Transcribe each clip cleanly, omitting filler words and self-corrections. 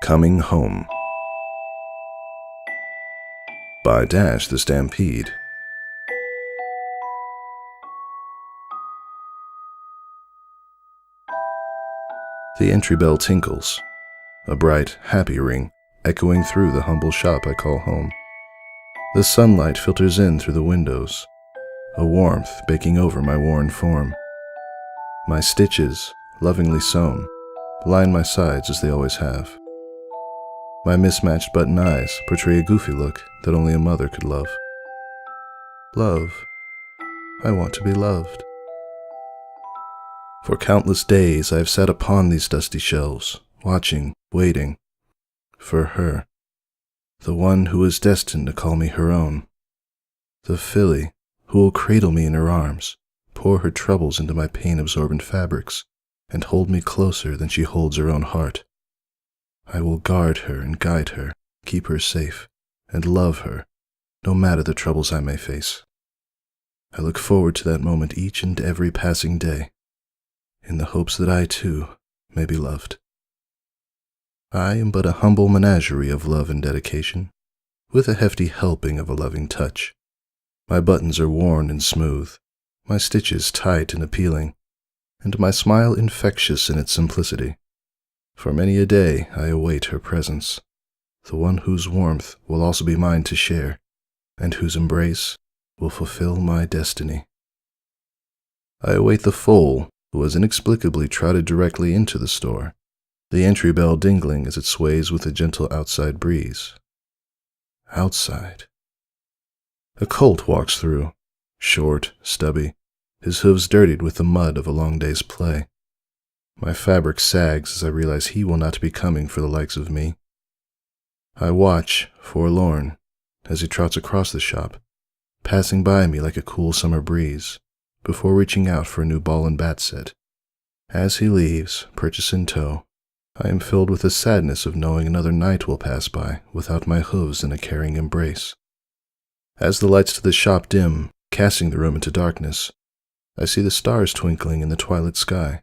Coming Home by Dash the Stampede. The entry bell tinkles, a bright, happy ring echoing through the humble shop I call home. The sunlight filters in through the windows, a warmth baking over my worn form. My stitches, lovingly sewn, line my sides as they always have. My mismatched button eyes portray a goofy look that only a mother could love. Love. I want to be loved. For countless days I have sat upon these dusty shelves, watching, waiting, for her, the one who is destined to call me her own, the filly who will cradle me in her arms, pour her troubles into my pain-absorbent fabrics, and hold me closer than she holds her own heart. I will guard her and guide her, keep her safe, and love her, no matter the troubles I may face. I look forward to that moment each and every passing day, in the hopes that I, too, may be loved. I am but a humble menagerie of love and dedication, with a hefty helping of a loving touch. My buttons are worn and smooth, my stitches tight and appealing, and my smile infectious in its simplicity. For many a day I await her presence, the one whose warmth will also be mine to share, and whose embrace will fulfill my destiny. I await the foal who has inexplicably trotted directly into the store, the entry bell dingling as it sways with a gentle outside breeze. Outside. A colt walks through, short, stubby, his hooves dirtied with the mud of a long day's play. My fabric sags as I realize he will not be coming for the likes of me. I watch, forlorn, as he trots across the shop, passing by me like a cool summer breeze, before reaching out for a new ball and bat set. As he leaves, purchase in tow, I am filled with the sadness of knowing another night will pass by without my hooves in a caring embrace. As the lights to the shop dim, casting the room into darkness, I see the stars twinkling in the twilight sky.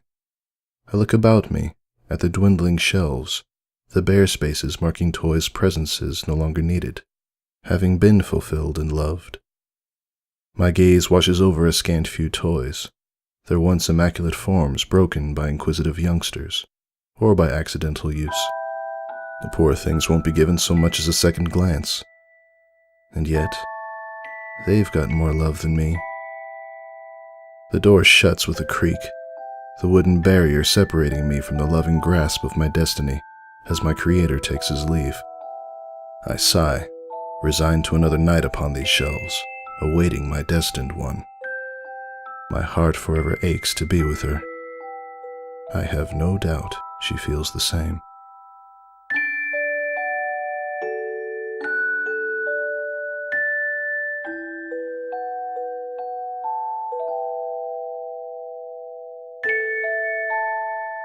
I look about me, at the dwindling shelves, the bare spaces marking toys' presences no longer needed, having been fulfilled and loved. My gaze washes over a scant few toys, their once immaculate forms broken by inquisitive youngsters, or by accidental use. The poor things won't be given so much as a second glance. And yet, they've got more love than me. The door shuts with a creak, the wooden barrier separating me from the loving grasp of my destiny as my creator takes his leave. I sigh, resigned to another night upon these shelves, awaiting my destined one. My heart forever aches to be with her. I have no doubt she feels the same.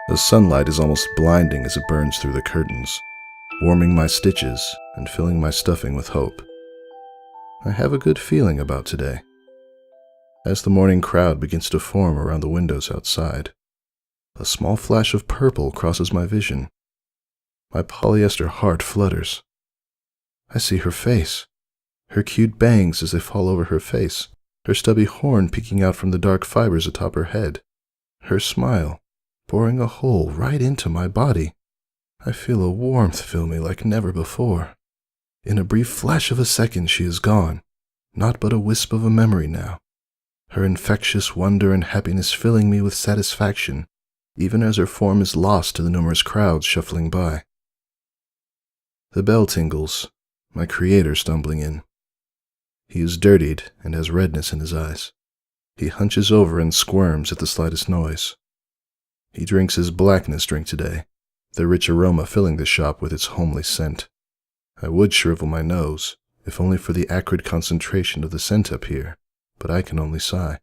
The sunlight is almost blinding as it burns through the curtains, warming my stitches and filling my stuffing with hope. I have a good feeling about today. As the morning crowd begins to form around the windows outside, a small flash of purple crosses my vision. My polyester heart flutters. I see her face, her cute bangs as they fall over her face, her stubby horn peeking out from the dark fibers atop her head, her smile boring a hole right into my body. I feel a warmth fill me like never before. In a brief flash of a second she is gone, not but a wisp of a memory now, her infectious wonder and happiness filling me with satisfaction, even as her form is lost to the numerous crowds shuffling by. The bell tingles, my creator stumbling in. He is dirtied and has redness in his eyes. He hunches over and squirms at the slightest noise. He drinks his blackness drink today, the rich aroma filling the shop with its homely scent. I would shrivel my nose, if only for the acrid concentration of the scent up here, but I can only sigh.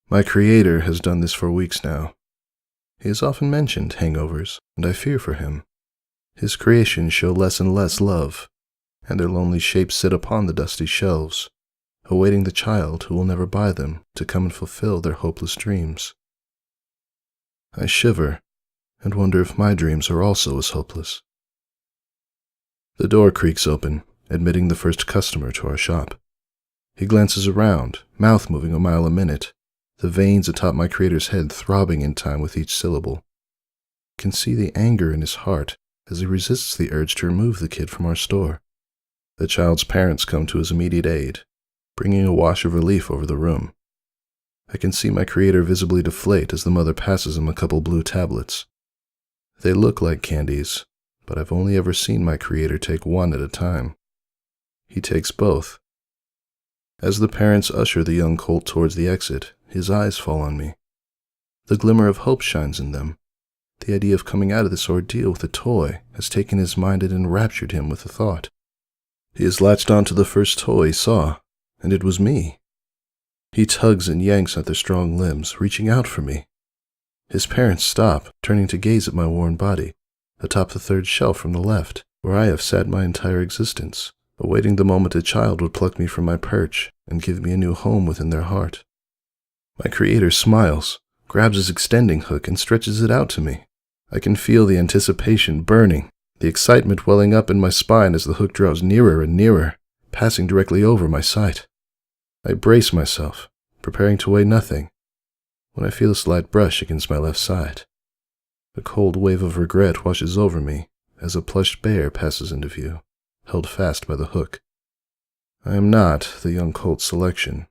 My creator has done this for weeks now. He has often mentioned hangovers, and I fear for him. His creations show less and less love, and their lonely shapes sit upon the dusty shelves, awaiting the child who will never buy them to come and fulfill their hopeless dreams. I shiver and wonder if my dreams are also as hopeless. The door creaks open, admitting the first customer to our shop. He glances around, mouth moving a mile a minute, the veins atop my creator's head throbbing in time with each syllable. I can see the anger in his heart as he resists the urge to remove the kid from our store. The child's parents come to his immediate aid, bringing a wash of relief over the room. I can see my creator visibly deflate as the mother passes him a couple blue tablets. They look like candies, but I've only ever seen my creator take one at a time. He takes both. As the parents usher the young colt towards the exit, his eyes fall on me. The glimmer of hope shines in them. The idea of coming out of this ordeal with a toy has taken his mind and enraptured him with the thought. He has latched onto the first toy he saw, and it was me. He tugs and yanks at their strong limbs, reaching out for me. His parents stop, turning to gaze at my worn body, atop the third shelf from the left, where I have sat my entire existence, awaiting the moment a child would pluck me from my perch and give me a new home within their heart. My creator smiles, grabs his extending hook, and stretches it out to me. I can feel the anticipation burning, the excitement welling up in my spine as the hook draws nearer and nearer, passing directly over my sight. I brace myself, preparing to weigh nothing, when I feel a slight brush against my left side. A cold wave of regret washes over me as a plushed bear passes into view, held fast by the hook. I am not the young colt's selection.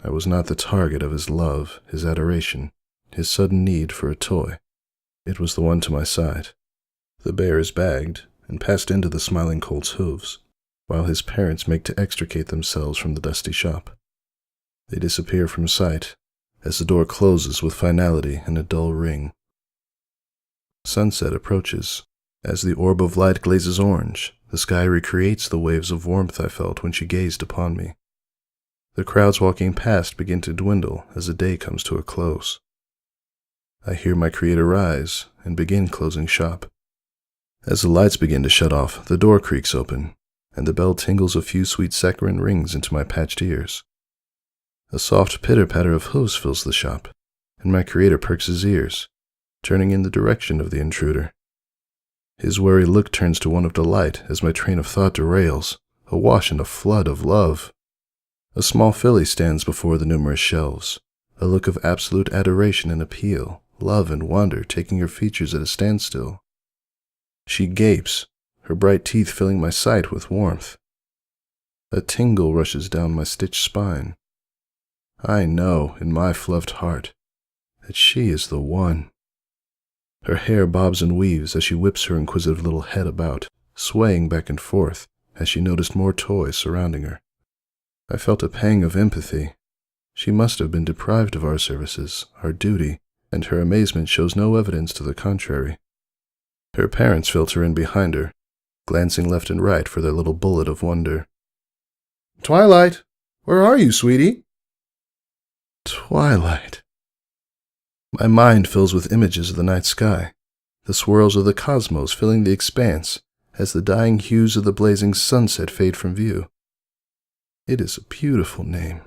I was not the target of his love, his adoration, his sudden need for a toy. It was the one to my side. The bear is bagged and passed into the smiling colt's hooves, while his parents make to extricate themselves from the dusty shop. They disappear from sight as the door closes with finality and a dull ring. Sunset approaches. As the orb of light glazes orange, the sky recreates the waves of warmth I felt when she gazed upon me. The crowds walking past begin to dwindle as the day comes to a close. I hear my creator rise and begin closing shop. As the lights begin to shut off, the door creaks open, and the bell tingles a few sweet saccharine rings into my patched ears. A soft pitter-patter of hooves fills the shop, and my creator perks his ears, turning in the direction of the intruder. His wary look turns to one of delight as my train of thought derails, awash in a flood of love. A small filly stands before the numerous shelves, a look of absolute adoration and appeal, love and wonder taking her features at a standstill. She gapes, her bright teeth filling my sight with warmth. A tingle rushes down my stitched spine. I know, in my fluffed heart, that she is the one. Her hair bobs and weaves as she whips her inquisitive little head about, swaying back and forth as she noticed more toys surrounding her. I felt a pang of empathy. She must have been deprived of our services, our duty, and her amazement shows no evidence to the contrary. Her parents filter in behind her, glancing left and right for their little bullet of wonder. "Twilight, where are you, sweetie?" Twilight. My mind fills with images of the night sky, the swirls of the cosmos filling the expanse as the dying hues of the blazing sunset fade from view. It is a beautiful name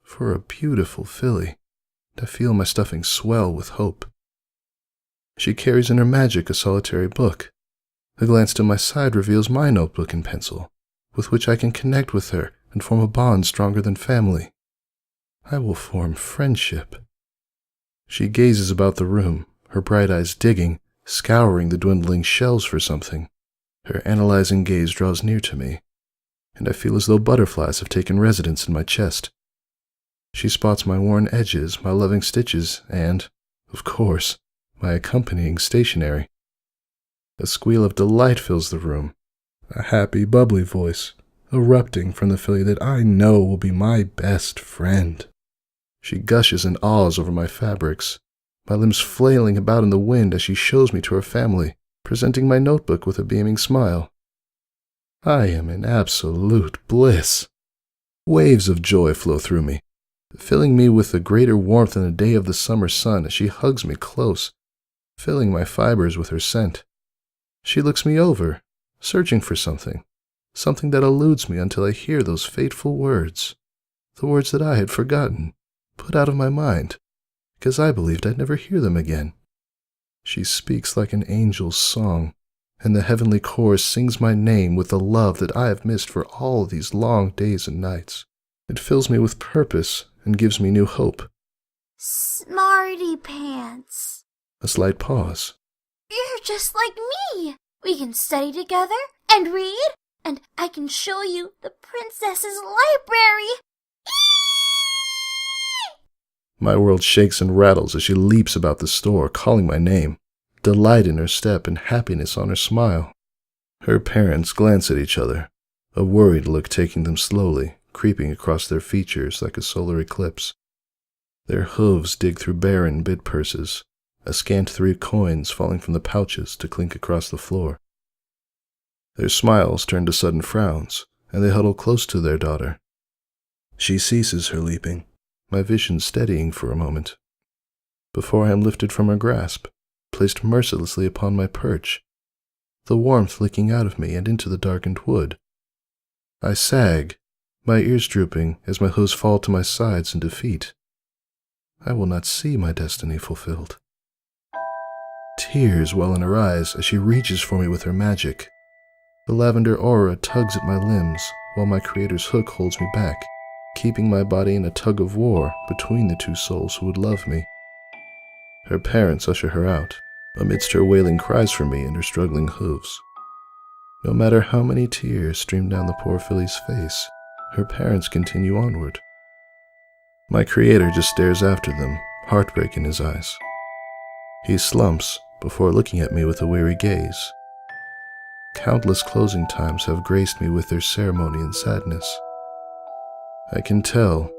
for a beautiful filly, and I feel my stuffing swell with hope. She carries in her magic a solitary book. A glance to my side reveals my notebook and pencil, with which I can connect with her and form a bond stronger than family. I will form friendship. She gazes about the room, her bright eyes digging, scouring the dwindling shelves for something. Her analyzing gaze draws near to me, and I feel as though butterflies have taken residence in my chest. She spots my worn edges, my loving stitches, and, of course, my accompanying stationery. A squeal of delight fills the room, a happy, bubbly voice, erupting from the filly that I know will be my best friend. She gushes and awes over my fabrics, my limbs flailing about in the wind as she shows me to her family, presenting my notebook with a beaming smile. I am in absolute bliss. Waves of joy flow through me, filling me with a greater warmth than a day of the summer sun as she hugs me close, filling my fibers with her scent. She looks me over, searching for something that eludes me until I hear those fateful words, the words that I had forgotten, put out of my mind, because I believed I'd never hear them again. She speaks like an angel's song, and the heavenly chorus sings my name with the love that I have missed for all these long days and nights. It fills me with purpose and gives me new hope. Smarty pants. A slight pause. You're just like me. We can study together and read, and I can show you the princess's library. My world shakes and rattles as she leaps about the store, calling my name, delight in her step and happiness on her smile. Her parents glance at each other, a worried look taking them slowly, creeping across their features like a solar eclipse. Their hooves dig through barren bid purses, a scant 3 coins falling from the pouches to clink across the floor. Their smiles turn to sudden frowns, and they huddle close to their daughter. She ceases her leaping, my vision steadying for a moment, before I am lifted from her grasp, placed mercilessly upon my perch, the warmth leaking out of me and into the darkened wood. I sag, my ears drooping as my hooves fall to my sides in defeat. I will not see my destiny fulfilled. Tears well in her eyes as she reaches for me with her magic. The lavender aura tugs at my limbs, while my creator's hook holds me back, keeping my body in a tug of war between the 2 souls who would love me. Her parents usher her out, amidst her wailing cries for me and her struggling hooves. No matter how many tears stream down the poor filly's face, her parents continue onward. My creator just stares after them, heartbreak in his eyes. He slumps before looking at me with a weary gaze. Countless closing times have graced me with their ceremony and sadness. I can tell,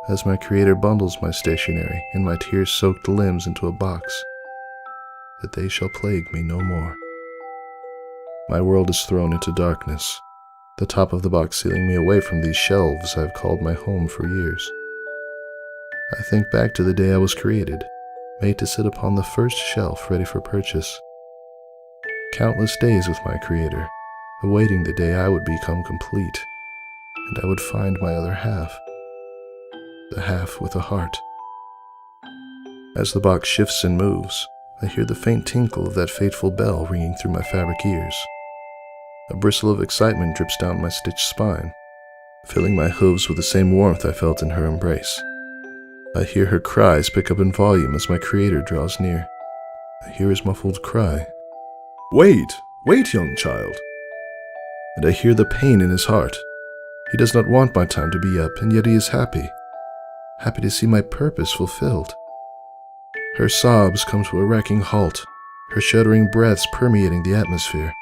as my creator bundles my stationery and my tear-soaked limbs into a box, that they shall plague me no more. My world is thrown into darkness, the top of the box sealing me away from these shelves I have called my home for years. I think back to the day I was created, made to sit upon the first shelf ready for purchase. Countless days with my creator, awaiting the day I would become complete, and I would find my other half, the half with a heart. As the box shifts and moves, I hear the faint tinkle of that fateful bell ringing through my fabric ears. A bristle of excitement drips down my stitched spine, filling my hooves with the same warmth I felt in her embrace. I hear her cries pick up in volume as my creator draws near. I hear his muffled cry, "Wait, wait, young child." And I hear the pain in his heart. He does not want my time to be up, and yet he is happy. Happy to see my purpose fulfilled. Her sobs come to a racking halt, her shuddering breaths permeating the atmosphere.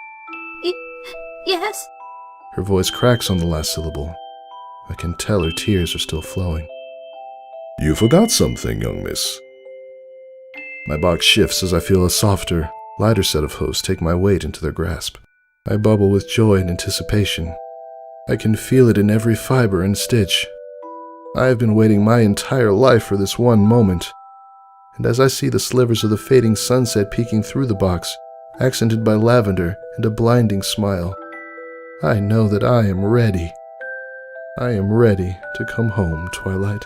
Yes? Her voice cracks on the last syllable. I can tell her tears are still flowing. "You forgot something, young miss." My box shifts as I feel a softer, lighter set of hooves take my weight into their grasp. I bubble with joy and anticipation. I can feel it in every fiber and stitch. I have been waiting my entire life for this one moment. And as I see the slivers of the fading sunset peeking through the box, accented by lavender and a blinding smile, I know that I am ready. I am ready to come home, Twilight.